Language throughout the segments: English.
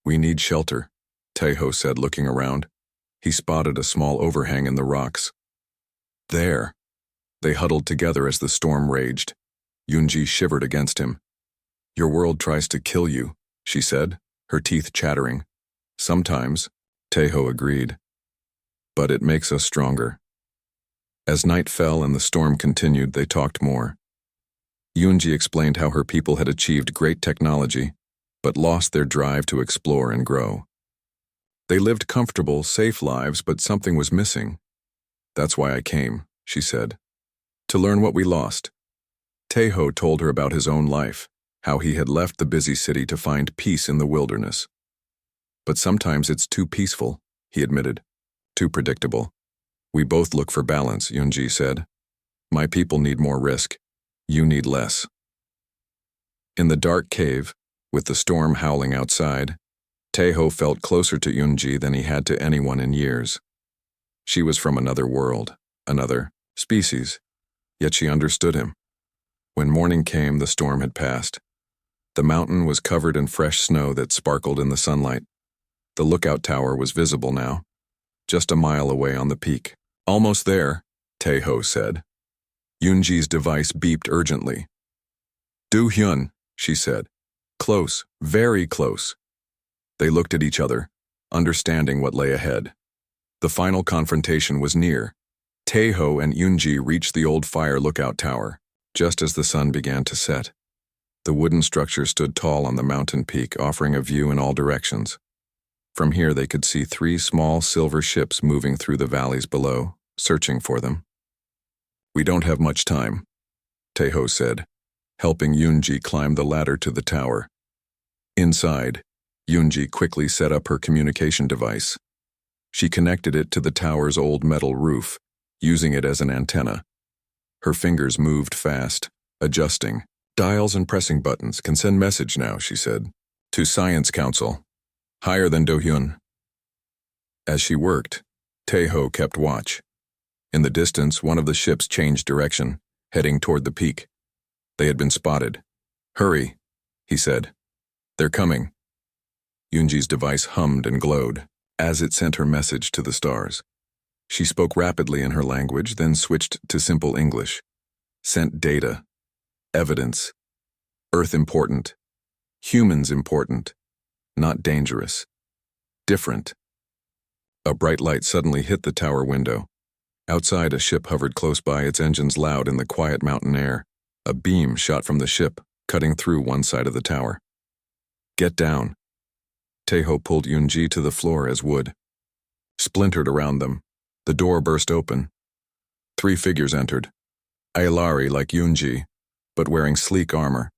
We need shelter, Taeho said, looking around. He spotted a small overhang in the rocks. There. They huddled together as the storm raged. Yoonji shivered against him. Your world tries to kill you, she said, her teeth chattering. Sometimes, Taeho agreed. But it makes us stronger. As night fell and the storm continued, they talked more. Yoonji explained how her people had achieved great technology, but lost their drive to explore and grow. They lived comfortable, safe lives, but something was missing. That's why I came, she said. To learn what we lost. Taeho told her about his own life, how he had left the busy city to find peace in the wilderness. But sometimes it's too peaceful, he admitted. Too predictable. We both look for balance, Yoonji said. My people need more risk. You need less. In the dark cave, with the storm howling outside, Taeho felt closer to Yoonji than he had to anyone in years. She was from another world, another species, yet she understood him. When morning came, the storm had passed. The mountain was covered in fresh snow that sparkled in the sunlight. The lookout tower was visible now, just a mile away on the peak. Almost there, Taeho said. Yoonji's device beeped urgently. Do-hyun, she said. Close, very close. They looked at each other, understanding what lay ahead. The final confrontation was near. Taeho and Yoonji reached the old fire lookout tower, just as the sun began to set. The wooden structure stood tall on the mountain peak, offering a view in all directions. From here they could see 3 small silver ships moving through the valleys below, searching for them. We don't have much time, Taeho said, helping Yoonji climb the ladder to the tower. Inside, Yoonji quickly set up her communication device. She connected it to the tower's old metal roof, using it as an antenna. Her fingers moved fast, adjusting. Dials and pressing buttons can send message now, she said. To Science Council. Higher than Do-hyun. As she worked, Taeho kept watch. In the distance, one of the ships changed direction, heading toward the peak. They had been spotted. Hurry, he said. They're coming. Yoonji's device hummed and glowed as it sent her message to the stars. She spoke rapidly in her language, then switched to simple English. Sent data. Evidence. Earth important. Humans important. Not dangerous. Different. A bright light suddenly hit the tower window. Outside, a ship hovered close by, its engines loud in the quiet mountain air. A beam shot from the ship, cutting through one side of the tower. Get down. Taeho pulled Yoonji to the floor as wood. Splintered around them. The door burst open. 3 figures entered. Ailari like Yoonji, but wearing sleek armor.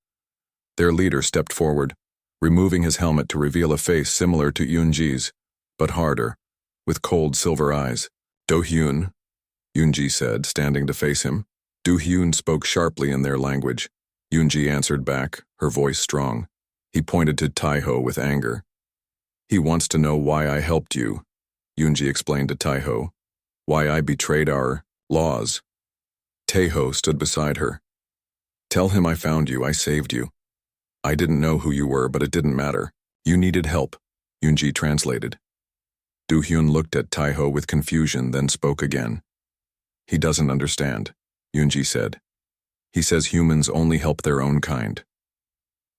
Their leader stepped forward, removing his helmet to reveal a face similar to Yoonji's, but harder, with cold silver eyes. Do-hyun, Yoonji said, standing to face him. Do-hyun spoke sharply in their language. Yoonji answered back, her voice strong. He pointed to Taeho with anger. He wants to know why I helped you, Yoonji explained to Taeho. Why I betrayed our laws. Taeho stood beside her. Tell him I found you, I saved you. I didn't know who you were, but it didn't matter. You needed help, Yoonji translated. Do-hyun looked at Taeho with confusion, then spoke again. He doesn't understand, Yoonji said. He says humans only help their own kind.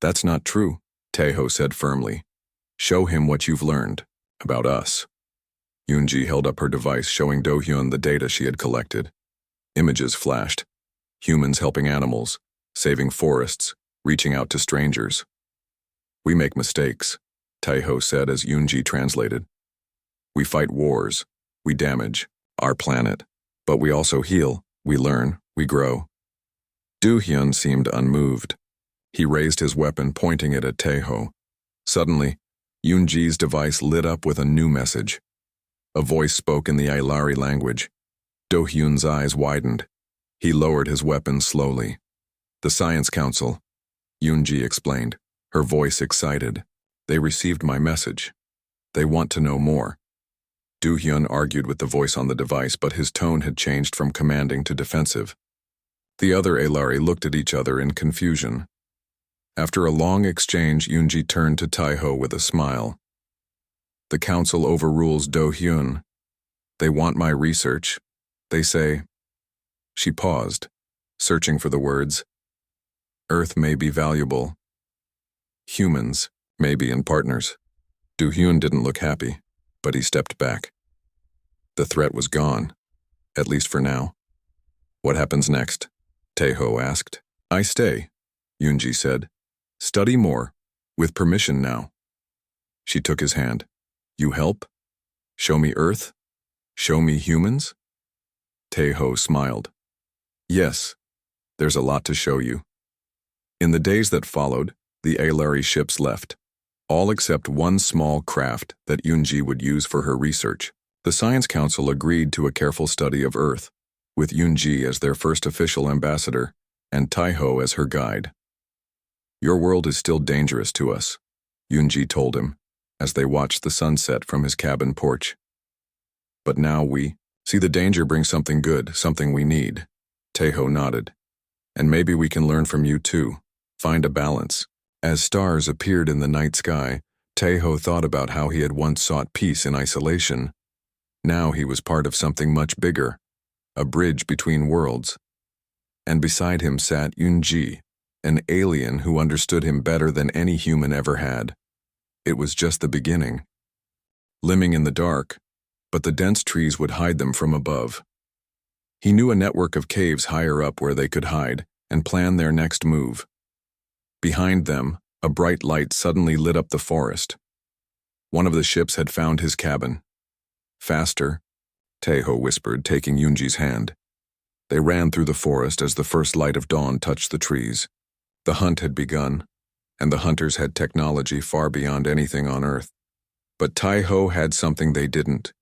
That's not true, Taeho said firmly. Show him what you've learned about us. Yoonji held up her device, showing Do-hyun the data she had collected. Images flashed. Humans helping animals, saving forests, reaching out to strangers. We make mistakes, Taeho said as Yoonji translated. We fight wars. We damage our planet. But we also heal. We learn. We grow. Do-hyun seemed unmoved. He raised his weapon, pointing it at Taeho. Suddenly, Yoonji's device lit up with a new message. A voice spoke in the Ailari language. Do-hyun's eyes widened. He lowered his weapon slowly. The Science Council, Yoonji explained, her voice excited. They received my message. They want to know more. Do-hyun argued with the voice on the device, but his tone had changed from commanding to defensive. The other Ailari looked at each other in confusion. After a long exchange, Yoonji turned to Taeho with a smile. The council overrules Do Hyun. They want my research. They say. She paused, searching for the words. Earth may be valuable. Humans may be in partners. Do Hyun didn't look happy, but he stepped back. The threat was gone, at least for now. What happens next? Taeho asked. I stay, Yoonji said. Study more, with permission now. She took his hand. You help? Show me Earth? Show me humans? Taeho smiled. Yes, there's a lot to show you. In the days that followed, the Aelari ships left, all except one small craft that Yoonji would use for her research. The Science Council agreed to a careful study of Earth, with Yoonji as their first official ambassador and Taeho as her guide. Your world is still dangerous to us, Yoonji told him, as they watched the sunset from his cabin porch. But now we see the danger brings something good, something we need. Taeho nodded. And maybe we can learn from you too. Find a balance. As stars appeared in the night sky, Taeho thought about how he had once sought peace in isolation. Now he was part of something much bigger, a bridge between worlds. And beside him sat Yoonji, an alien who understood him better than any human ever had. It was just the beginning. Limbing in the dark, but the dense trees would hide them from above. He knew a network of caves higher up where they could hide and plan their next move. Behind them, a bright light suddenly lit up the forest. One of the ships had found his cabin. Faster, Taeho whispered, taking Yoonji's hand. They ran through the forest as the first light of dawn touched the trees. The hunt had begun, and the hunters had technology far beyond anything on Earth. But Taeho had something they didn't.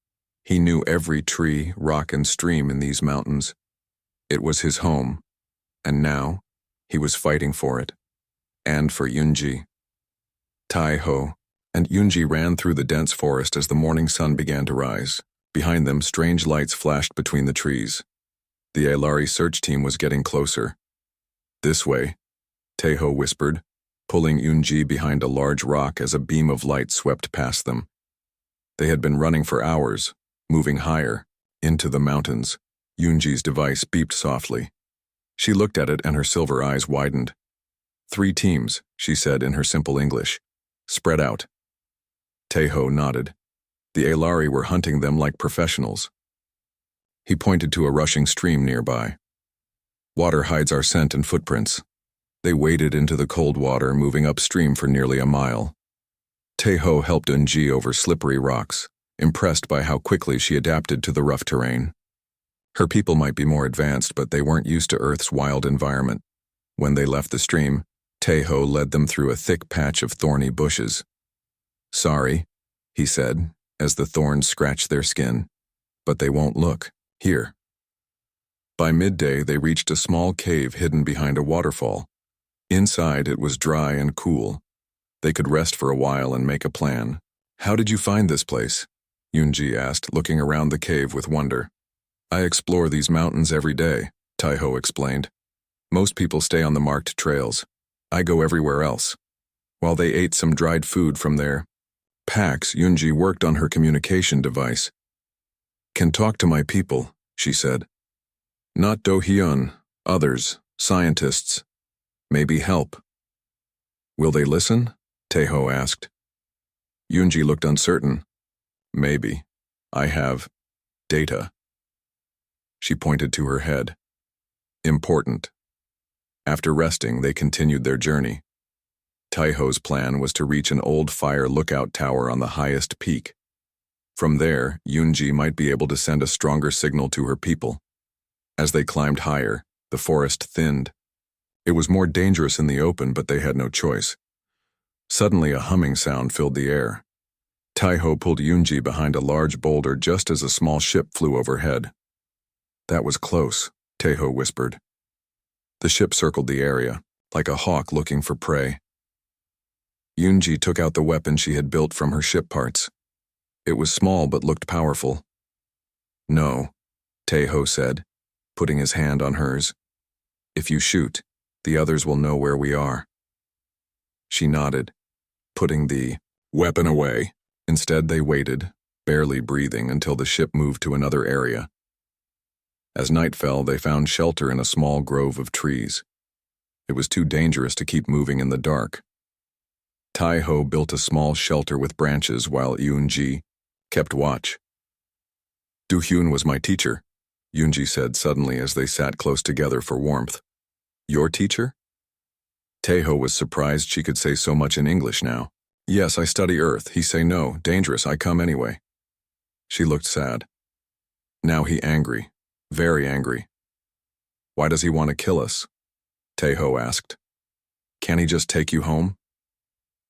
He knew every tree, rock, and stream in these mountains. It was his home, and now he was fighting for it, and for Yoonji. Taeho and Yoonji ran through the dense forest as the morning sun began to rise. Behind them, strange lights flashed between the trees. The Aelari search team was getting closer. This way, Taeho whispered, pulling Yoonji behind a large rock as a beam of light swept past them. They had been running for hours, moving higher, into the mountains. Yoonji's device beeped softly. She looked at it and her silver eyes widened. 3 teams, she said in her simple English. Spread out. Taeho nodded. The Aelari were hunting them like professionals. He pointed to a rushing stream nearby. Water hides our scent and footprints. They waded into the cold water, moving upstream for nearly a mile. Taeho helped Yoonji over slippery rocks, impressed by how quickly she adapted to the rough terrain. Her people might be more advanced, but they weren't used to Earth's wild environment. When they left the stream, Taeho led them through a thick patch of thorny bushes. Sorry, he said, as the thorns scratched their skin. But they won't look. Here. By midday, they reached a small cave hidden behind a waterfall. Inside, it was dry and cool. They could rest for a while and make a plan. How did you find this place? Yoonji asked, looking around the cave with wonder. I explore these mountains every day, Taeho explained. Most people stay on the marked trails. I go everywhere else. While they ate some dried food from their packs, Yoonji worked on her communication device. Can talk to my people, she said. Not Do Hyun, others, scientists. Maybe help. Will they listen? Taeho asked. Yoonji looked uncertain. Maybe. I have data. She pointed to her head. Important. After resting, they continued their journey. Taeho's plan was to reach an old fire lookout tower on the highest peak. From there, Yoonji might be able to send a stronger signal to her people. As they climbed higher, the forest thinned. It was more dangerous in the open, but they had no choice. Suddenly, a humming sound filled the air. Taeho pulled Yoonji behind a large boulder just as a small ship flew overhead. That was close, Taeho whispered. The ship circled the area, like a hawk looking for prey. Yoonji took out the weapon she had built from her ship parts. It was small but looked powerful. No, Taeho said, putting his hand on hers. If you shoot, the others will know where we are. She nodded, putting the weapon away. Instead, they waited, barely breathing, until the ship moved to another area. As night fell, they found shelter in a small grove of trees. It was too dangerous to keep moving in the dark. Tai-Ho built a small shelter with branches while Yoon-ji kept watch. Do-hyun was my teacher, Yoon-ji said suddenly as they sat close together for warmth. Your teacher? Tae-Ho was surprised she could say so much in English now. Yes, I study Earth. He say no, dangerous, I come anyway. She looked sad. Now he angry, very angry. Why does he want to kill us? Tae-Ho asked. Can he just take you home?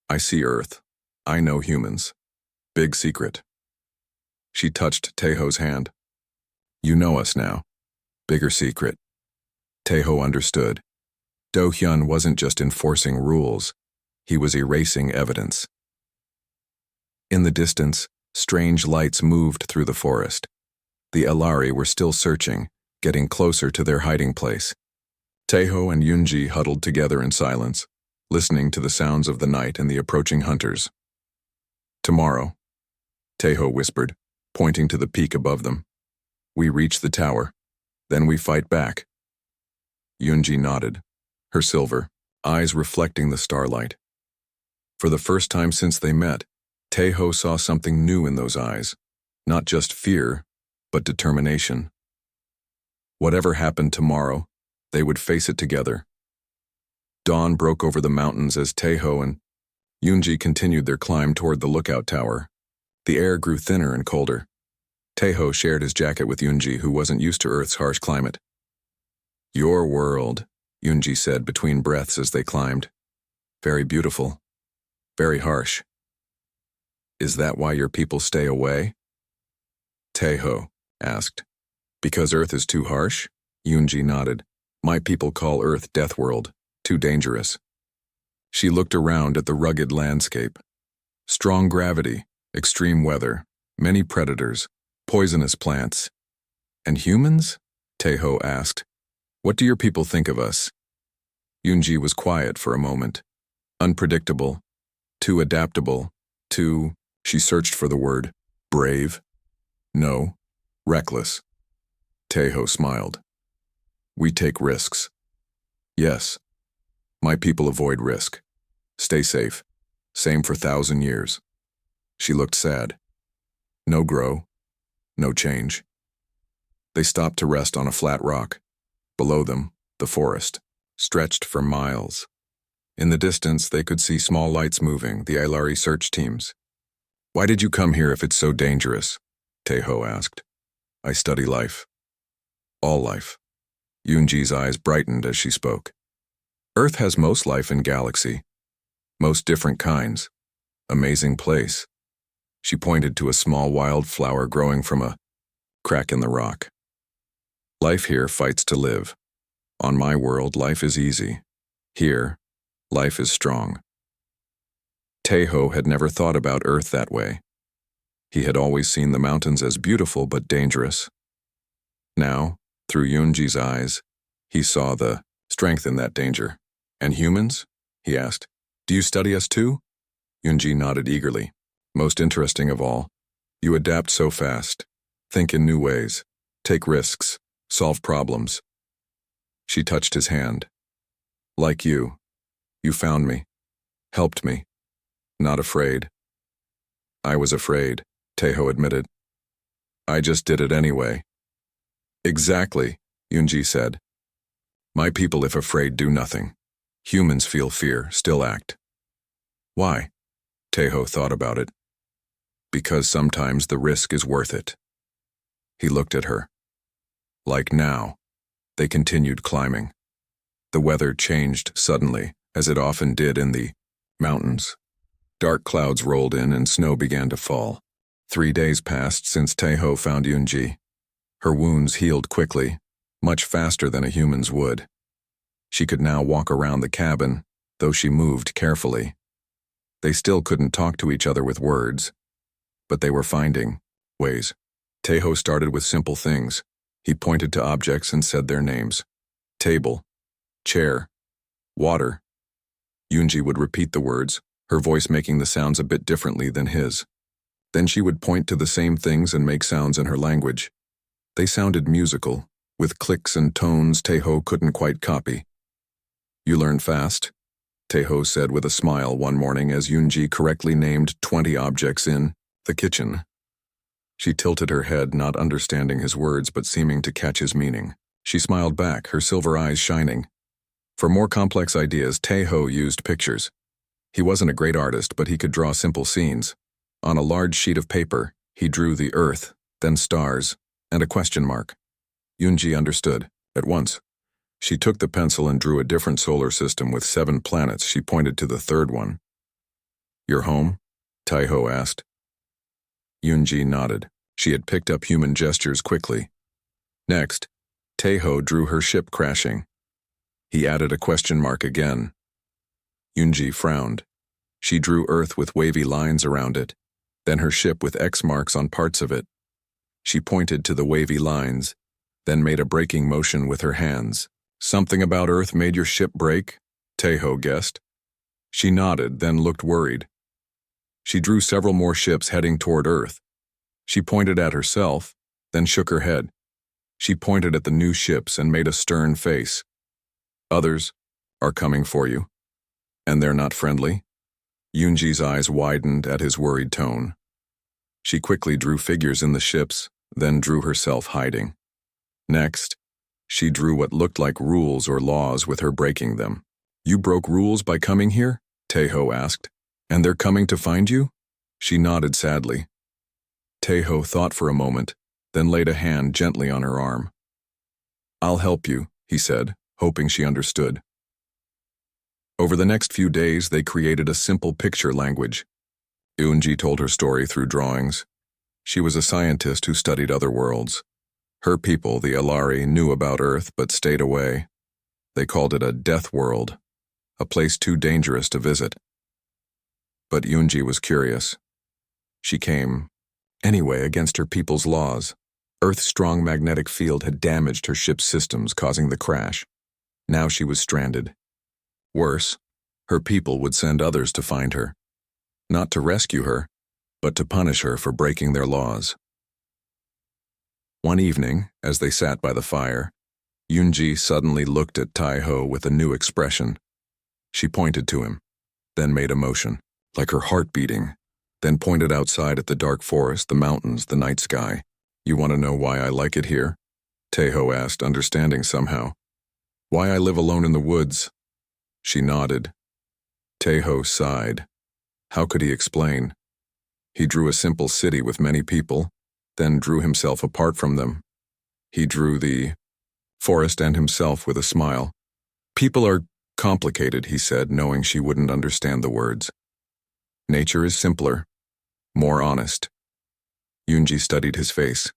I see Earth. I know humans. Big secret. She touched Tae-Ho's hand. You know us now. Bigger secret. Tae-Ho understood. Do-hyun wasn't just enforcing rules. He was erasing evidence. In the distance, strange lights moved through the forest. The Elari were still searching, getting closer to their hiding place. Tae-Ho and Yoon-ji huddled together in silence, listening to the sounds of the night and the approaching hunters. Tomorrow, Tae-Ho whispered, pointing to the peak above them. We reach the tower. Then we fight back. Yoon-ji nodded, her silver eyes reflecting the starlight. For the first time since they met, Tae-Ho saw something new in those eyes, not just fear, but determination. Whatever happened tomorrow, they would face it together. Dawn broke over the mountains as Tae-Ho and Yoon-ji continued their climb toward the lookout tower. The air grew thinner and colder. Tae-Ho shared his jacket with Yoon-ji, who wasn't used to Earth's harsh climate. Your world, Yoon-ji said between breaths as they climbed. Very beautiful. Very harsh. Is that why your people stay away? Tae-Ho asked. Because Earth is too harsh? Yoon-ji nodded. My people call Earth Death World. Too dangerous. She looked around at the rugged landscape. Strong gravity, extreme weather, many predators, poisonous plants. And humans? Tae-Ho asked. What do your people think of us? Yoon-ji was quiet for a moment. Unpredictable. Too adaptable. Too, she searched for the word, brave? No. Reckless. Tae-Ho smiled. We take risks. Yes. My people avoid risk. Stay safe. Same for 1,000 years. She looked sad. No grow. No change. They stopped to rest on a flat rock. Below them, the forest, stretched for miles. In the distance, they could see small lights moving, the Ailari search teams. Why did you come here if it's so dangerous? Tae-Ho asked. I study life. All life. Yoon-ji's eyes brightened as she spoke. Earth has most life in galaxy. Most different kinds. Amazing place. She pointed to a small wildflower growing from a crack in the rock. Life here fights to live. On my world, life is easy. Here, life is strong. Tae-Ho had never thought about Earth that way. He had always seen the mountains as beautiful but dangerous. Now, through Yoon-ji's eyes, he saw the strength in that danger. And humans? He asked. Do you study us too? Yoon-ji nodded eagerly. Most interesting of all, you adapt so fast. Think in new ways. Take risks. Solve problems. She touched his hand. Like you. You found me. Helped me. Not afraid. I was afraid, Tae-Ho admitted. I just did it anyway. Exactly, Yoon-ji said. My people, if afraid, do nothing. Humans feel fear, still act. Why? Tae-Ho thought about it. Because sometimes the risk is worth it. He looked at her. Like now, they continued climbing. The weather changed suddenly, as it often did in the mountains. Dark clouds rolled in and snow began to fall. 3 days passed since Tae-Ho found Yoon-ji. Her wounds healed quickly, much faster than a human's would. She could now walk around the cabin, though she moved carefully. They still couldn't talk to each other with words, but they were finding ways. Tae-Ho started with simple things. He pointed to objects and said their names. Table, chair, water. Yoon-ji would repeat the words, her voice making the sounds a bit differently than his. Then she would point to the same things and make sounds in her language. They sounded musical, with clicks and tones Taeho couldn't quite copy. "You learn fast," Taeho said with a smile one morning as Yoonji correctly named 20 objects in the kitchen. She tilted her head, not understanding his words but seeming to catch his meaning. She smiled back, her silver eyes shining. For more complex ideas, Taeho used pictures. He wasn't a great artist, but he could draw simple scenes. On a large sheet of paper, he drew the Earth, then stars, and a question mark. Yoonji understood, at once. She took the pencil and drew a different solar system with 7 planets. She pointed to the third one. "Your home?" Taeho asked. Yoonji nodded. She had picked up human gestures quickly. Next, Taeho drew her ship crashing. He added a question mark again. Yoonji frowned. She drew Earth with wavy lines around it, then her ship with X marks on parts of it. She pointed to the wavy lines, then made a braking motion with her hands. "Something about Earth made your ship break?" Taeho guessed. She nodded, then looked worried. She drew several more ships heading toward Earth. She pointed at herself, then shook her head. She pointed at the new ships and made a stern face. "Others are coming for you. And they're not friendly?" Yoonji's eyes widened at his worried tone. She quickly drew figures in the ships, then drew herself hiding. Next, she drew what looked like rules or laws with her breaking them. "You broke rules by coming here?" Taeho asked. "And they're coming to find you?" She nodded sadly. Taeho thought for a moment, then laid a hand gently on her arm. "I'll help you," he said, hoping she understood. Over the next few days, they created a simple picture language. Yoonji told her story through drawings. She was a scientist who studied other worlds. Her people, the Alari, knew about Earth but stayed away. They called it a death world, a place too dangerous to visit. But Yoonji was curious. She came, anyway, against her people's laws. Earth's strong magnetic field had damaged her ship's systems, causing the crash. Now she was stranded. Worse, her people would send others to find her. Not to rescue her, but to punish her for breaking their laws. One evening, as they sat by the fire, Yoonji suddenly looked at Taeho with a new expression. She pointed to him, then made a motion, like her heart beating, then pointed outside at the dark forest, the mountains, the night sky. "You want to know why I like it here?" Taeho asked, understanding somehow. "Why I live alone in the woods." She nodded. Taeho sighed. How could he explain? He drew a simple city with many people, then drew himself apart from them. He drew the forest and himself with a smile. "People are complicated," he said, knowing she wouldn't understand the words. "Nature is simpler, more honest." Yoonji studied his face.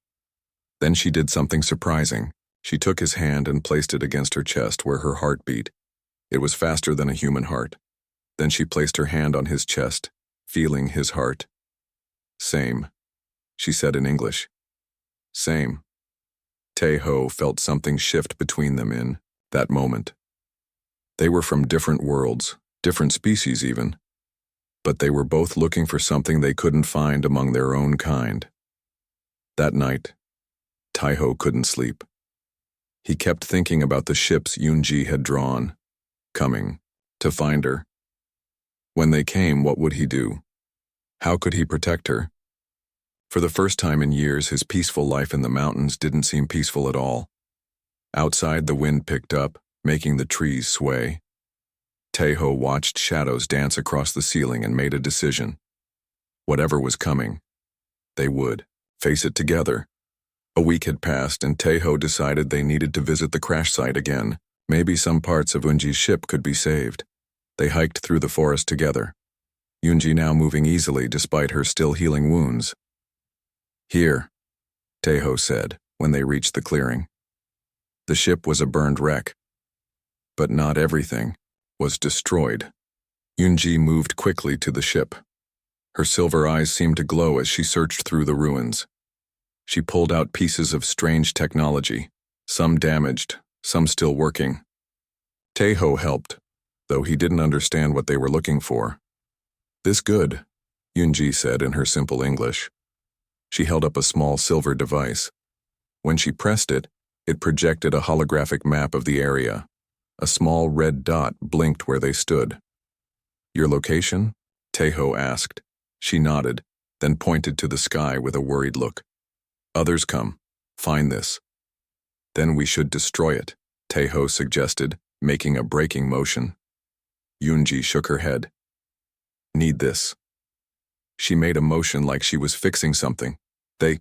Then she did something surprising. She took his hand and placed it against her chest where her heart beat. It was faster than a human heart. Then she placed her hand on his chest, feeling his heart. "Same," she said in English. "Same." Taeho felt something shift between them in that moment. They were from different worlds, different species even, but they were both looking for something they couldn't find among their own kind. That night, Taeho couldn't sleep. He kept thinking about the ships Yoonji had drawn, coming to find her. When they came, what would he do? How could he protect her? For the first time in years, his peaceful life in the mountains didn't seem peaceful at all. Outside, the wind picked up, making the trees sway. Taeho watched shadows dance across the ceiling and made a decision. Whatever was coming, they would face it together. A week had passed, and Taeho decided they needed to visit the crash site again. Maybe some parts of Yoonji's ship could be saved. They hiked through the forest together, Yoonji now moving easily despite her still healing wounds. "Here," Taeho said when they reached the clearing. The ship was a burned wreck, but not everything was destroyed. Yoonji moved quickly to the ship. Her silver eyes seemed to glow as she searched through the ruins. She pulled out pieces of strange technology, some damaged, some still working. Taeho helped, though he didn't understand what they were looking for. "This good?" Yunji said in her simple English. She held up a small silver device. When she pressed it, it projected a holographic map of the area. A small red dot blinked where they stood. Your location? Taeho asked. She nodded, then pointed to the sky with a worried look. Others come. Find this. Then we should destroy it, Taeho suggested, making a braking motion. Yunji shook her head. Need this. She made a motion like she was fixing something. They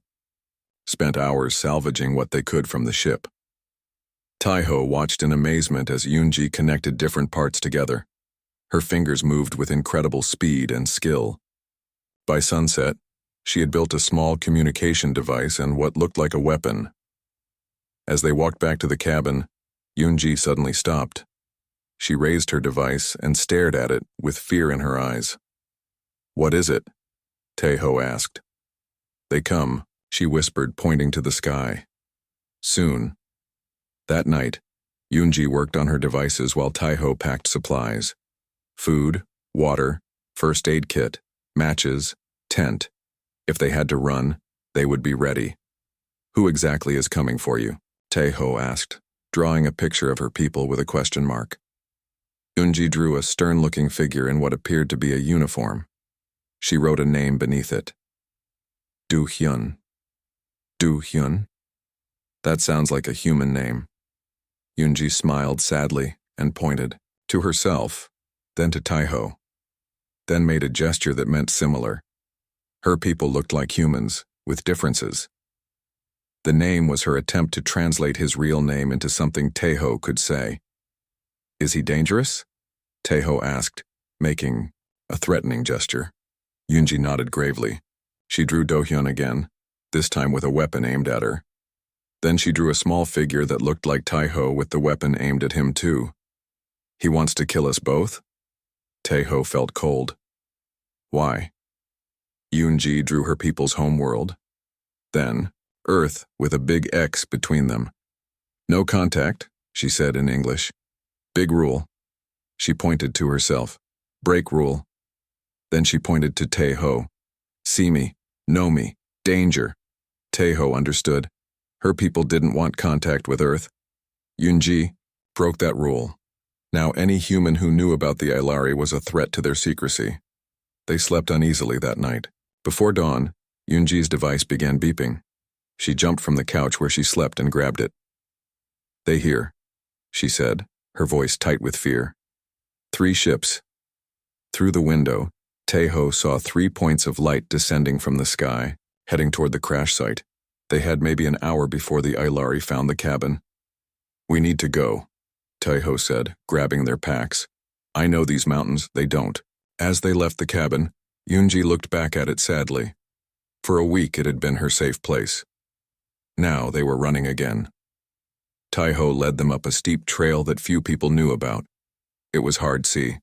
spent hours salvaging what they could from the ship. Taeho watched in amazement as Yunji connected different parts together. Her fingers moved with incredible speed and skill. By sunset, she had built a small communication device and what looked like a weapon. As they walked back to the cabin, Yunji suddenly stopped. She raised her device and stared at it with fear in her eyes. What is it? Taeho asked. They come, she whispered, pointing to the sky. Soon. That night, Yunji worked on her devices while Taeho packed supplies. Food, water, first aid kit, matches, tent. If they had to run, they would be ready. Who exactly is coming for you? Taeho asked, drawing a picture of her people with a question mark. Yunji drew a stern-looking figure in what appeared to be a uniform. She wrote a name beneath it. Du Hyun. Du Hyun? That sounds like a human name. Yunji smiled sadly and pointed, to herself, then to Taeho, then made a gesture that meant similar. Her people looked like humans, with differences. The name was her attempt to translate his real name into something Taeho could say. Is he dangerous? Taeho asked, making a threatening gesture. Yunji nodded gravely. She drew Do-hyun again, this time with a weapon aimed at her. Then she drew a small figure that looked like Taeho with the weapon aimed at him too. He wants to kill us both? Taeho felt cold. Why? Yunji drew her people's homeworld. Then, Earth with a big X between them. No contact, she said in English. Big rule. She pointed to herself. Break rule. Then she pointed to Taeho. See me, know me, danger. Taeho understood. Her people didn't want contact with Earth. Yunji broke that rule. Now any human who knew about the Ilari was a threat to their secrecy. They slept uneasily that night. Before dawn, Yunji's device began beeping. She jumped from the couch where she slept and grabbed it. They hear, she said, her voice tight with fear. 3 ships. Through the window, Taeho saw 3 points of light descending from the sky, heading toward the crash site. They had maybe an hour before the Ilari found the cabin. We need to go, Taeho said, grabbing their packs. I know these mountains, they don't. As they left the cabin, Yunji looked back at it sadly. For a week it had been her safe place. Now they were running again. Taeho led them up a steep trail that few people knew about. It was hard see.